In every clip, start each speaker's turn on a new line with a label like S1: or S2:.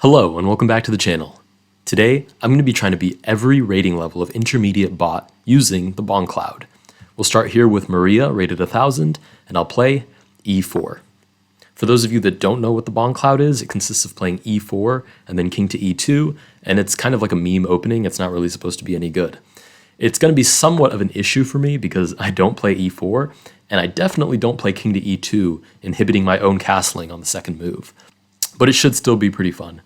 S1: Hello and welcome back to the channel. Today, I'm going to be trying to beat every rating level of intermediate bot using the BONGCLOUD. We'll start here with Maria, rated 1000, and I'll play e4. For those of you that don't know what the BONGCLOUD is, it consists of playing e4 and then king to e2, and it's kind of like a meme opening. It's not really supposed to be any good. It's going to be somewhat of an issue for me because I don't play e4, and I definitely don't play king to e2, inhibiting my own castling on the second move. But it should still be pretty fun.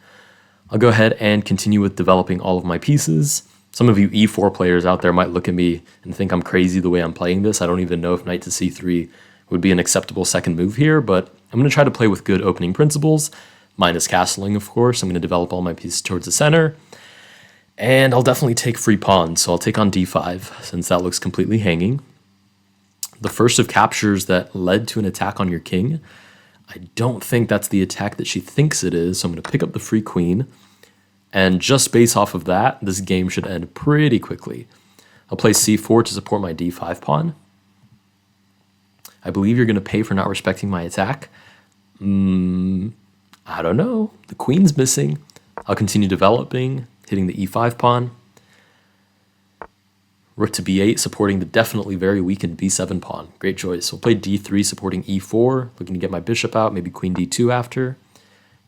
S1: I'll go ahead and continue with developing all of my pieces. Some of you e4 players out there might look at me and think I'm crazy the way I'm playing this. I don't even know if knight to c3 would be an acceptable second move here, but I'm going to try to play with good opening principles, minus castling, of course. I'm going to develop all my pieces towards the center, and I'll definitely take free pawns, so I'll take on d5, since that looks completely hanging. The first of captures that led to an attack on your king. I don't think that's the attack that she thinks it is, so I'm going to pick up the free queen. And just based off of that, this game should end pretty quickly. I'll play c4 to support my d5 pawn. I believe you're going to pay for not respecting my attack. I don't know. The queen's missing. I'll continue developing, hitting the e5 pawn. Rook to b8, supporting the definitely very weakened b7 pawn. Great choice. We'll play d3, supporting e4, looking to get my bishop out, maybe queen d2 after.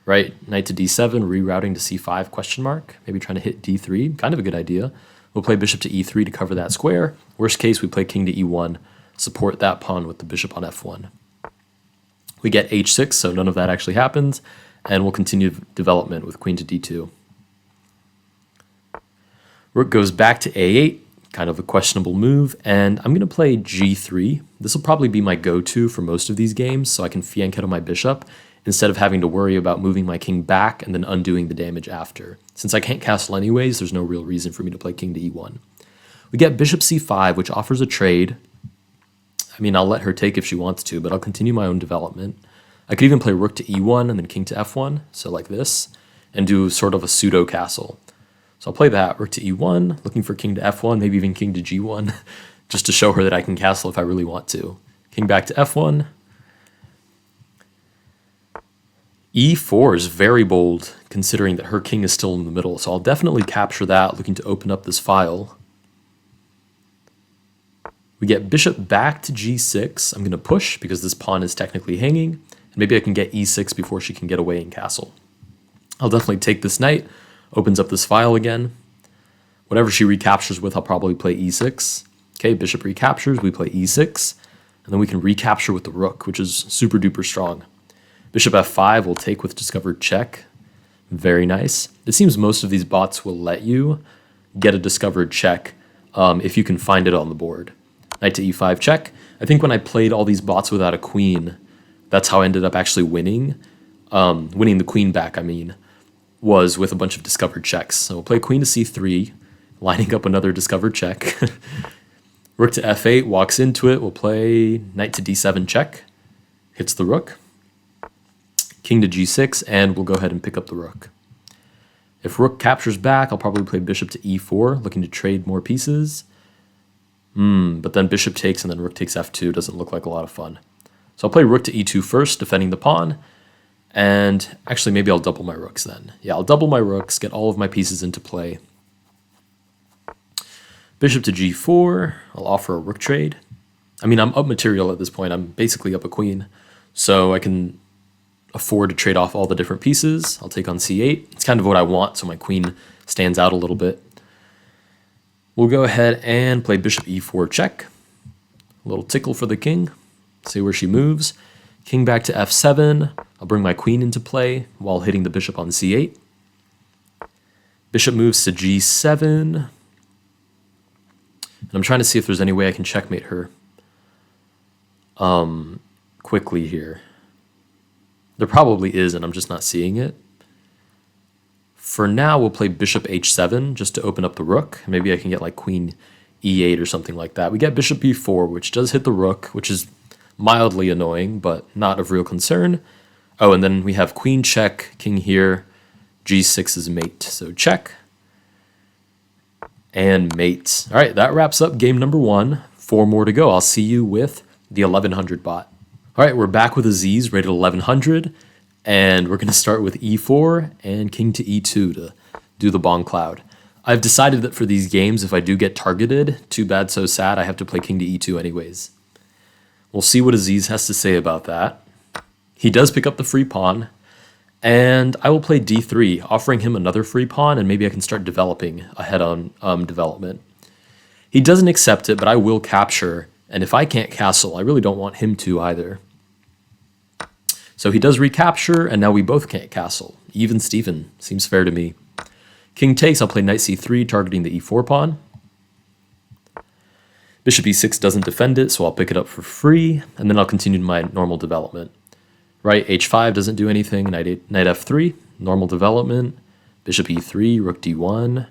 S1: Right, knight to d7, rerouting to c5, question mark. Maybe trying to hit d3, kind of a good idea. We'll play bishop to e3 to cover that square. Worst case, we play king to e1, support that pawn with the bishop on f1. We get h6, so none of that actually happens, and we'll continue development with queen to d2. Rook goes back to a8, kind of a questionable move, and I'm going to play g3. This will probably be my go-to for most of these games, so I can fianchetto my bishop, instead of having to worry about moving my king back and then undoing the damage after. Since I can't castle anyways, there's no real reason for me to play king to e1. We get bishop c5, which offers a trade. I mean, I'll let her take if she wants to, but I'll continue my own development. I could even play rook to e1 and then king to f1, so like this, and do sort of a pseudo castle. So I'll play that, rook to e1, looking for king to f1, maybe even king to g1, just to show her that I can castle if I really want to. King back to f1. e4 is very bold, considering that her king is still in the middle, so I'll definitely capture that, looking to open up this file. We get bishop back to g6. I'm going to push, because this pawn is technically hanging, and maybe I can get e6 before she can get away and castle. I'll definitely take this knight, opens up this file again. Whatever she recaptures with, I'll probably play e6. Okay, bishop recaptures, we play e6, and then we can recapture with the rook, which is super duper strong. Bishop f5 will take with discovered check. Very nice. It seems most of these bots will let you get a discovered check if you can find it on the board. Knight to e5 check. I think when I played all these bots without a queen, that's how I ended up actually winning. Winning the queen back, I mean, was with a bunch of discovered checks. So we'll play queen to c3, lining up another discovered check. Rook to f8, walks into it. We'll play knight to d7 check. Hits the rook. King to g6, and we'll go ahead and pick up the rook. If rook captures back, I'll probably play bishop to e4, looking to trade more pieces. But then bishop takes, and then rook takes f2. Doesn't look like a lot of fun. So I'll play rook to e2 first, defending the pawn. And actually, maybe I'll double my rooks then. Yeah, I'll double my rooks, get all of my pieces into play. Bishop to g4, I'll offer a rook trade. I mean, I'm up material at this point. I'm basically up a queen. So I can afford to trade off all the different pieces. I'll take on c8. It's kind of what I want, so my queen stands out a little bit. We'll go ahead and play bishop e4 check. A little tickle for the king. See where she moves. King back to f7. I'll bring my queen into play while hitting the bishop on c8. Bishop moves to g7. And I'm trying to see if there's any way I can checkmate her quickly here. There probably is, and I'm just not seeing it. For now, we'll play bishop h7 just to open up the rook. Maybe I can get like queen e8 or something like that. We get bishop b4, which does hit the rook, which is mildly annoying, but not of real concern. Oh, and then we have queen check, king here, g6 is mate. So check and mate. All right, that wraps up game number 1. 4 more to go. I'll see you with the 1100 bot. All right, we're back with Aziz, rated 1100. And we're going to start with e4 and king to e2 to do the BONGCLOUD. I've decided that for these games, if I do get targeted, too bad, so sad, I have to play king to e2 anyways. We'll see what Aziz has to say about that. He does pick up the free pawn, and I will play d3, offering him another free pawn, and maybe I can start developing ahead on development. He doesn't accept it, but I will capture, and if I can't castle, I really don't want him to either. So he does recapture, and now we both can't castle. Even Steven. Seems fair to me. King takes, I'll play knight c3, targeting the e4 pawn. Bishop e6 doesn't defend it, so I'll pick it up for free, and then I'll continue my normal development. Right, h5 doesn't do anything, knight f3, normal development. Bishop e3, rook d1.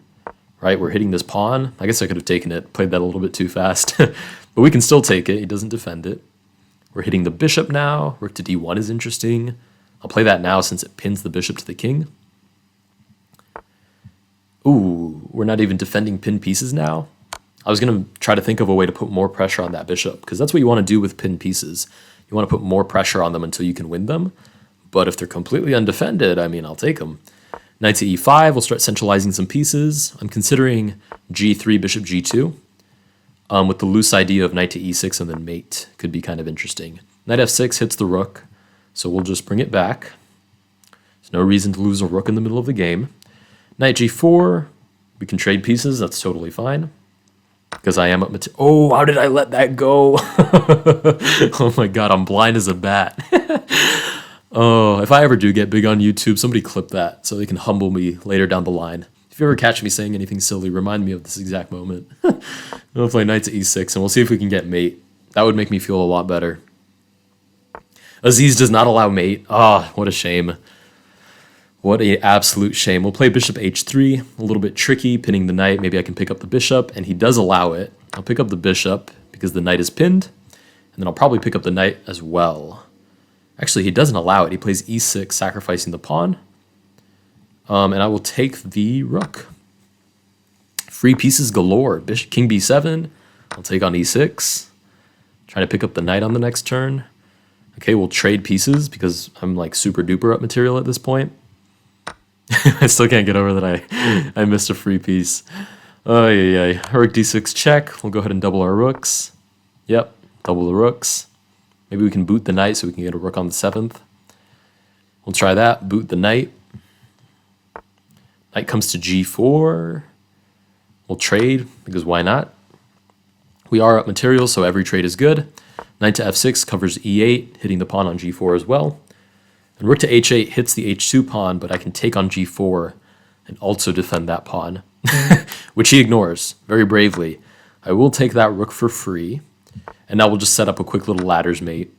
S1: Right, we're hitting this pawn. I guess I could have taken it, played that a little bit too fast. But we can still take it, he doesn't defend it. We're hitting the bishop now. Rook to d1 is interesting. I'll play that now since it pins the bishop to the king. Ooh, we're not even defending pinned pieces now. I was going to try to think of a way to put more pressure on that bishop, because that's what you want to do with pinned pieces. You want to put more pressure on them until you can win them. But if they're completely undefended, I mean, I'll take them. Knight to e5, we'll start centralizing some pieces. I'm considering g3, bishop g2. With the loose idea of knight to e6 and then mate. Could be kind of interesting. Knight f6 hits the rook, so we'll just bring it back. There's no reason to lose a rook in the middle of the game. Knight g4, we can trade pieces, that's totally fine. Because I am up oh, how did I let that go? Oh my god, I'm blind as a bat. Oh, if I ever do get big on YouTube, somebody clip that so they can humble me later down the line. If you ever catch me saying anything silly, remind me of this exact moment. I'll play knight to e6, and we'll see if we can get mate. That would make me feel a lot better. Aziz does not allow mate. Ah, what a shame. What an absolute shame. We'll play bishop h3, a little bit tricky, pinning the knight. Maybe I can pick up the bishop, and he does allow it. I'll pick up the bishop because the knight is pinned, and then I'll probably pick up the knight as well. Actually, he doesn't allow it. He plays e6, sacrificing the pawn. And I will take the rook. Free pieces galore. Bishop, king b7. I'll take on e6. Trying to pick up the knight on the next turn. Okay, we'll trade pieces because I'm like super duper up material at this point. I still can't get over that I missed a free piece. Oh yeah, rook d6 check. We'll go ahead and double our rooks. Yep, double the rooks. Maybe we can boot the knight so we can get a rook on the 7th. We'll try that. Boot the knight. Knight comes to g4. We'll trade, because why not? We are up material, so every trade is good. Knight to f6 covers e8, hitting the pawn on g4 as well. And rook to h8 hits the h2 pawn, but I can take on g4 and also defend that pawn, which he ignores very bravely. I will take that rook for free, and now we'll just set up a quick little ladders mate.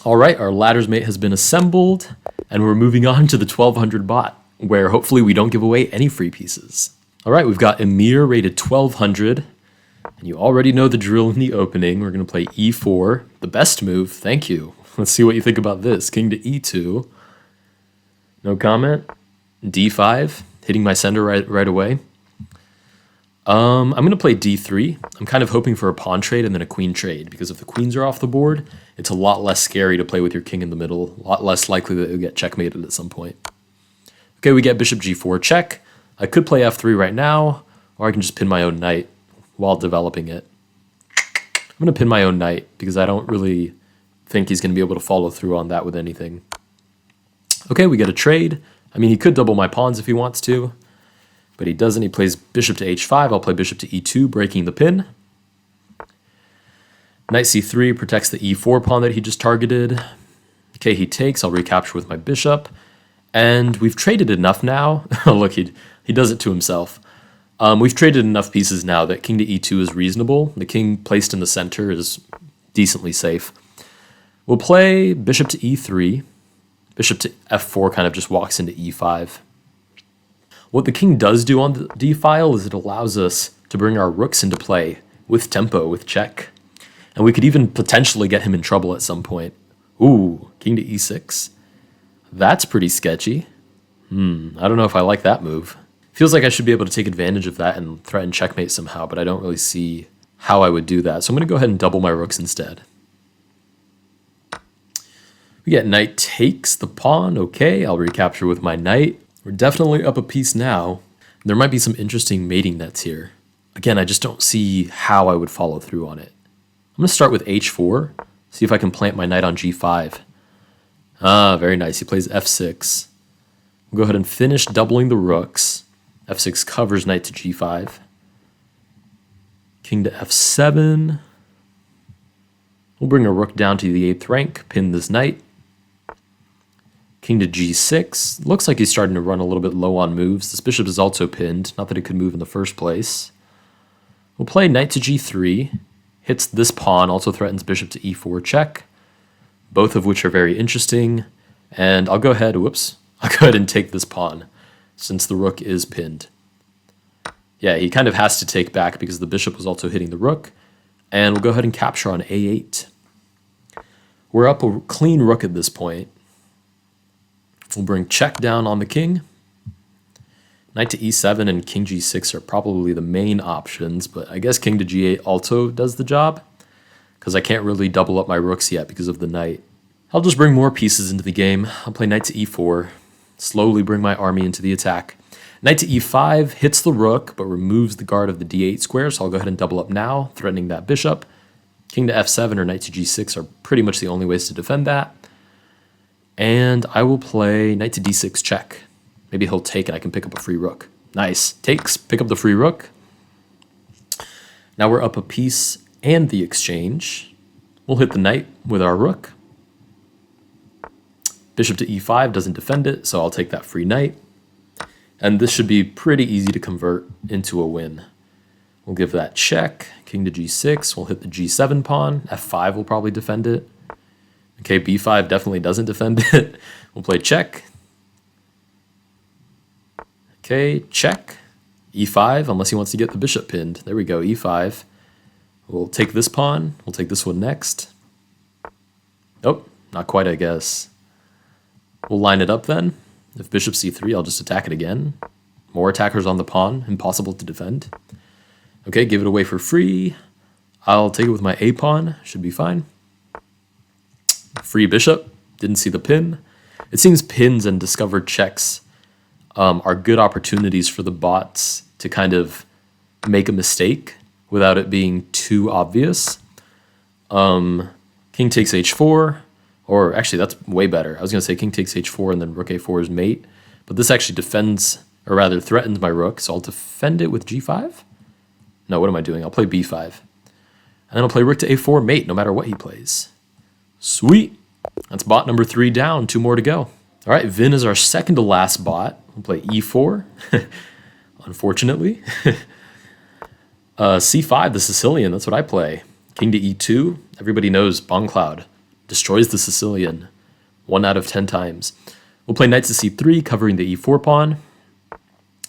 S1: All right, our ladders mate has been assembled, and we're moving on to the 1200 bot, where hopefully we don't give away any free pieces. All right, we've got Emir rated 1200, and you already know the drill in the opening. We're going to play e4, the best move, thank you. Let's see what you think about this. King to e2, no comment. d5, hitting my sender right away. I'm going to play d3. I'm kind of hoping for a pawn trade and then a queen trade, because if the queens are off the board, it's a lot less scary to play with your king in the middle, a lot less likely that you'll get checkmated at some point. Okay, we get bishop g4 check. I could play f3 right now, or I can just pin my own knight while developing it. I'm going to pin my own knight, because I don't really think he's going to be able to follow through on that with anything. Okay, we get a trade. I mean, he could double my pawns if he wants to, but he doesn't. He plays bishop to h5. I'll play bishop to e2, breaking the pin. Knight c3 protects the e4 pawn that he just targeted. Okay, he takes. I'll recapture with my bishop. And we've traded enough now. Oh, look, he does it to himself. We've traded enough pieces now that king to e2 is reasonable. The king placed in the center is decently safe. We'll play bishop to e3. Bishop to f4 kind of just walks into e5. What the king does do on the d-file is it allows us to bring our rooks into play with tempo, with check. And we could even potentially get him in trouble at some point. Ooh, king to e6. That's pretty sketchy. I don't know if I like that move. Feels like I should be able to take advantage of that and threaten checkmate somehow, but I don't really see how I would do that. So I'm going to go ahead and double my rooks instead. We get knight takes the pawn. Okay, I'll recapture with my knight. We're definitely up a piece now. There might be some interesting mating nets here. Again, I just don't see how I would follow through on it. I'm going to start with h4, see if I can plant my knight on g5. Ah, very nice. He plays f6. We'll go ahead and finish doubling the rooks. f6 covers knight to g5. King to f7. We'll bring a rook down to the 8th rank, pin this knight. King to g6. Looks like he's starting to run a little bit low on moves. This bishop is also pinned, not that it could move in the first place. We'll play knight to g3. Hits this pawn, also threatens bishop to e4 check. Both of which are very interesting. And I'll go ahead and take this pawn, since the rook is pinned. Yeah, he kind of has to take back because the bishop was also hitting the rook. And we'll go ahead and capture on a8. We're up a clean rook at this point. We'll bring check down on the king. Knight to e7 and king g6 are probably the main options, but I guess king to g8 also does the job, because I can't really double up my rooks yet because of the knight. I'll just bring more pieces into the game. I'll play knight to e4, slowly bring my army into the attack. Knight to e5 hits the rook, but removes the guard of the d8 square, so I'll go ahead and double up now, threatening that bishop. King to f7 or knight to g6 are pretty much the only ways to defend that. And I will play knight to d6 check. Maybe he'll take and I can pick up a free rook. Nice. Takes, pick up the free rook. Now we're up a piece and the exchange. We'll hit the knight with our rook. Bishop to e5 doesn't defend it, so I'll take that free knight. And this should be pretty easy to convert into a win. We'll give that check. King to g6. We'll hit the g7 pawn. f5 will probably defend it. Okay, b5 definitely doesn't defend it. We'll play check. Okay, check. e5, unless he wants to get the bishop pinned. There we go, e5. We'll take this pawn. We'll take this one next. Nope, not quite, I guess. We'll line it up then. If bishop c3, I'll just attack it again. More attackers on the pawn, impossible to defend. Okay, give it away for free. I'll take it with my a pawn, should be fine. Free bishop, didn't see the pin. It seems pins and discovered checks are good opportunities for the bots to kind of make a mistake without it being too obvious. King takes h4, or actually that's way better. I was going to say king takes h4 and then rook a4 is mate, but this actually defends, or rather threatens my rook, so I'll defend it with g5? No, what am I doing? I'll play b5. And then I'll play rook to a4 mate no matter what he plays. Sweet. That's bot number 3 down, 2 more to go. All right, Vin is our second to last bot. We'll play e4, unfortunately. c5, the Sicilian, that's what I play. King to e2, everybody knows BONGCLOUD destroys the Sicilian 1 out of 10 times. We'll play knight to c3, covering the e4 pawn.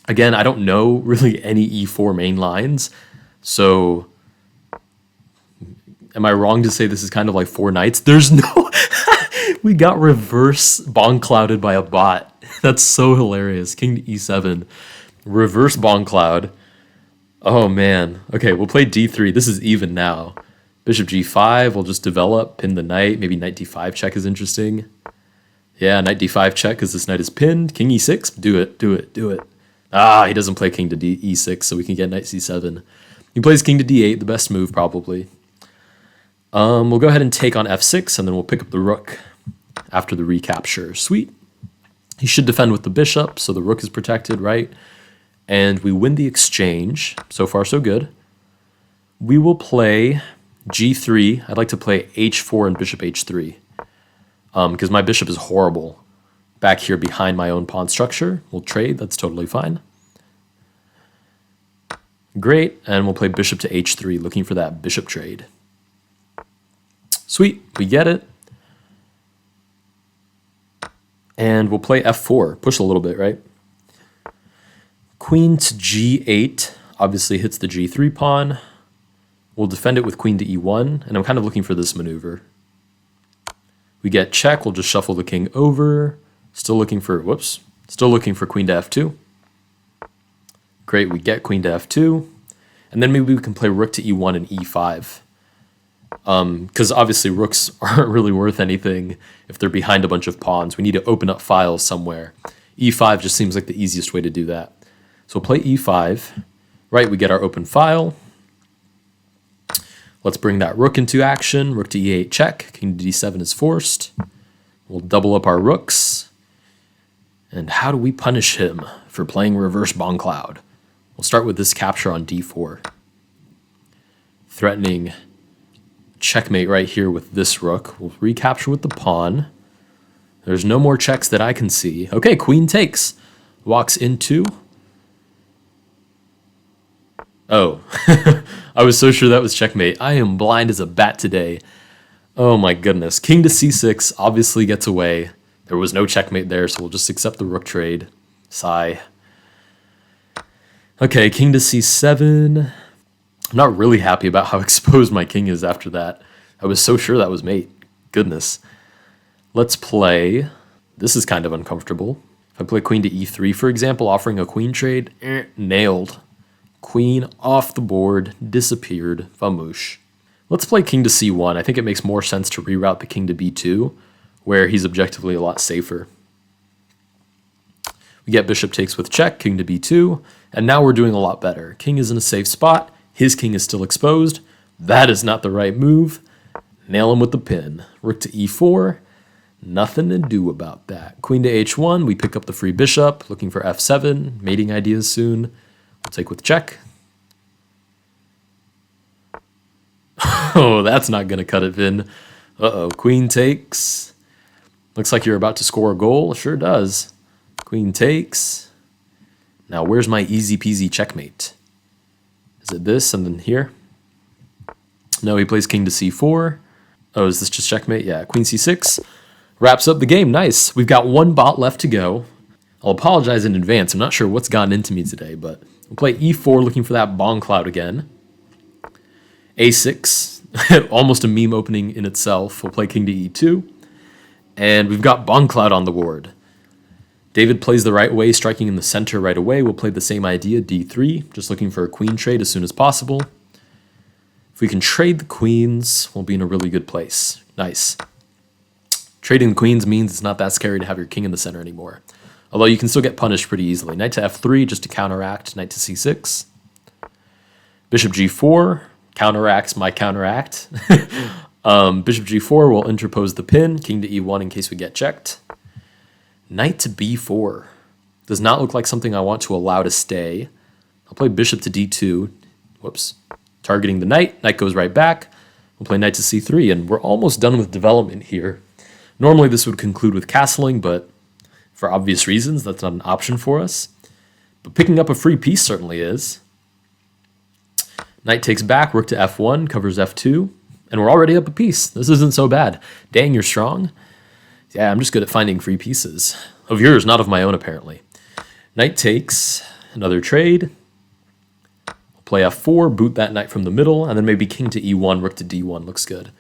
S1: Again, I don't know really any e4 main lines, so am I wrong to say this is kind of like 4 knights? There's no... We got reverse BONGCLOUDed by a bot. That's so hilarious. King to e7. Reverse BONGCLOUD. Oh, man. Okay, we'll play d3. This is even now. Bishop g5. We'll just develop, pin the knight. Maybe knight d5 check is interesting. Yeah, knight d5 check because this knight is pinned. King e6. Do it, do it, do it. Ah, he doesn't play king to e6, so we can get knight c7. He plays king to d8, the best move probably. We'll go ahead and take on f6, and then we'll pick up the rook after the recapture. Sweet. He should defend with the bishop, so the rook is protected, right? And we win the exchange. So far, so good. We will play g3. I'd like to play h4 and bishop h3, because my bishop is horrible back here behind my own pawn structure. We'll trade. That's totally fine. Great. And we'll play bishop to h3, looking for that bishop trade. Sweet. We get it. And we'll play f4. Push a little bit, right? Queen to g8 obviously hits the g3 pawn. We'll defend it with queen to e1, and I'm kind of looking for this maneuver. We get check. We'll just shuffle the king over. Still looking for, still looking for queen to f2. Great, we get queen to f2. And then maybe we can play rook to e1 and e5. Because obviously rooks aren't really worth anything if they're behind a bunch of pawns. We need to open up files somewhere. E5 just seems like the easiest way to do that. So we'll play E5. Right, we get our open file. Let's bring that rook into action. Rook to E8 check. King to D7 is forced. We'll double up our rooks. And how do we punish him for playing reverse BONGCLOUD? We'll start with this capture on D4. Threatening checkmate right here with this rook. We'll recapture with the pawn. There's no more checks that I can see. Okay, queen takes. Walks into. Oh, I was so sure that was checkmate. I am blind as a bat today. Oh my goodness. King to C6 obviously gets away. There was no checkmate there, so we'll just accept the rook trade. Sigh. Okay, king to C7. I'm not really happy about how exposed my king is after that. I was so sure that was mate. Goodness. Let's play. This is kind of uncomfortable. If I play queen to E3, for example, offering a queen trade, nailed. Queen off the board, disappeared, famoosh. Let's play king to C1. I think it makes more sense to reroute the king to B2, where he's objectively a lot safer. We get bishop takes with check, king to B2, and now we're doing a lot better. King is in a safe spot. His king is still exposed. That is not the right move. Nail him with the pin. Rook to E4. Nothing to do about that. Queen to H1. We pick up the free bishop. Looking for F7. Mating ideas soon. We'll take with check. Oh, that's not going to cut it, Vin. Uh-oh. Queen takes. Looks like you're about to score a goal. Sure does. Queen takes. Now, where's my easy peasy checkmate? Is it this and then here? No, he plays king to C4. Oh, is this just checkmate? Yeah, queen C6. Wraps up the game. Nice. We've got one bot left to go. I'll apologize in advance. I'm not sure what's gotten into me today, but we'll play E4 looking for that BONGCLOUD again. A6. Almost a meme opening in itself. We'll play king to E2. And we've got BONGCLOUD on the board. David plays the right way, striking in the center right away. We'll play the same idea, D3, just looking for a queen trade as soon as possible. If we can trade the queens, we'll be in a really good place. Nice. Trading the queens means it's not that scary to have your king in the center anymore. Although you can still get punished pretty easily. Knight to F3 just to counteract knight to C6. Bishop G4 counteracts my counteract. Bishop G4 will interpose the pin. King to E1 in case we get checked. Knight to B4. Does not look like something I want to allow to stay. I'll play bishop to D2. Whoops. Targeting the knight. Knight goes right back. We'll play knight to C3, and we're almost done with development here. Normally this would conclude with castling, but for obvious reasons, that's not an option for us. But picking up a free piece certainly is. Knight takes back, rook to F1, covers F2, and we're already up a piece. This isn't so bad. Dang, you're strong. Yeah, I'm just good at finding free pieces. Of yours, not of my own, apparently. Knight takes, another trade. We'll play F4, boot that knight from the middle, and then maybe king to E1, rook to D1 looks good.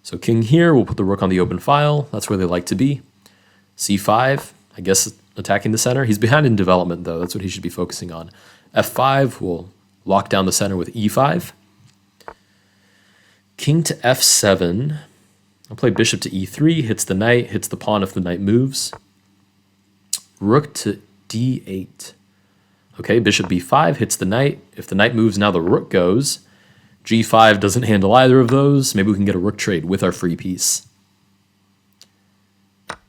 S1: So king here, we'll put the rook on the open file. That's where they like to be. C5, I guess attacking the center. He's behind in development, though. That's what he should be focusing on. F5, we'll lock down the center with E5. King to F7. I'll play bishop to E3, hits the knight, hits the pawn if the knight moves. Rook to D8. Okay, bishop B5 hits the knight. If the knight moves, now the rook goes. G5 doesn't handle either of those. Maybe we can get a rook trade with our free piece.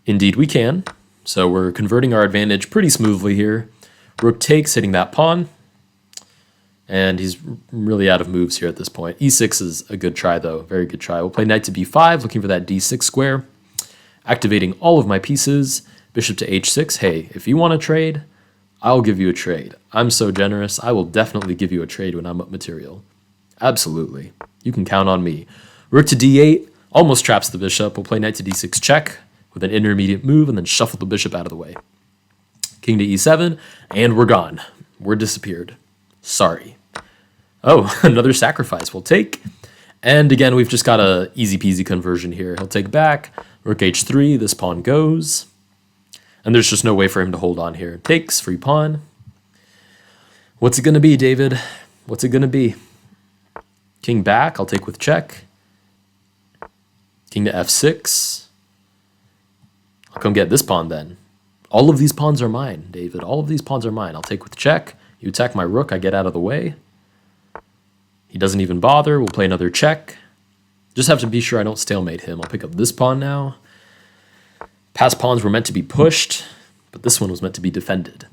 S1: Indeed we can. So we're converting our advantage pretty smoothly here. Rook takes, hitting that pawn. And he's really out of moves here at this point. E6 is a good try, though. Very good try. We'll play knight to B5, looking for that D6 square. Activating all of my pieces. Bishop to H6. Hey, if you want to trade, I'll give you a trade. I'm so generous. I will definitely give you a trade when I'm up material. Absolutely. You can count on me. Rook to D8. Almost traps the bishop. We'll play knight to D6 check with an intermediate move and then shuffle the bishop out of the way. King to E7. And we're gone. We're disappeared. Sorry. Oh, another sacrifice we'll take. And again, we've just got a easy peasy conversion here. He'll take back. Rook H3, this pawn goes. And there's just no way for him to hold on here. Takes, free pawn. What's it going to be, David? What's it going to be? King back, I'll take with check. King to f6. I'll come get this pawn then. All of these pawns are mine, David. All of these pawns are mine. I'll take with check. You attack my rook. I get out of the way. He doesn't even bother. We'll play another check. Just have to be sure I don't stalemate him. I'll pick up this pawn now. Past pawns were meant to be pushed, but this one was meant to be defended.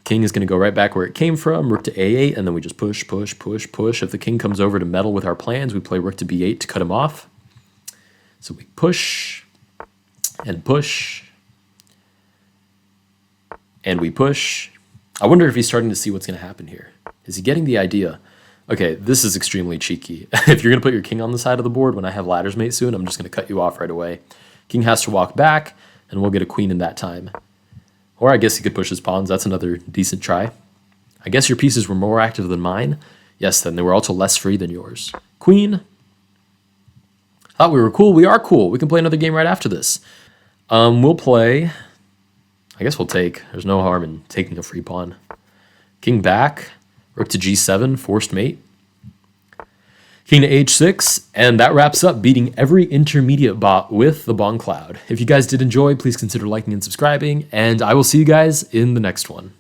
S1: King is going to go right back where it came from. Rook to a8, and then we just push, push, push, push. If the king comes over to meddle with our plans, we play rook to b8 to cut him off. So we push and push. And we push. I wonder if he's starting to see what's going to happen here. Is he getting the idea? Okay, this is extremely cheeky. If you're going to put your king on the side of the board when I have ladder's mate soon, I'm just going to cut you off right away. King has to walk back, and we'll get a queen in that time. Or I guess he could push his pawns. That's another decent try. I guess your pieces were more active than mine. Yes, then they were also less free than yours. Queen. Thought we were cool. We are cool. We can play another game right after this. We'll play... I guess we'll take. There's no harm in taking a free pawn. King back. Rook to g7. Forced mate. King to h6. And that wraps up beating every intermediate bot with the BONGCLOUD. If you guys did enjoy, please consider liking and subscribing. And I will see you guys in the next one.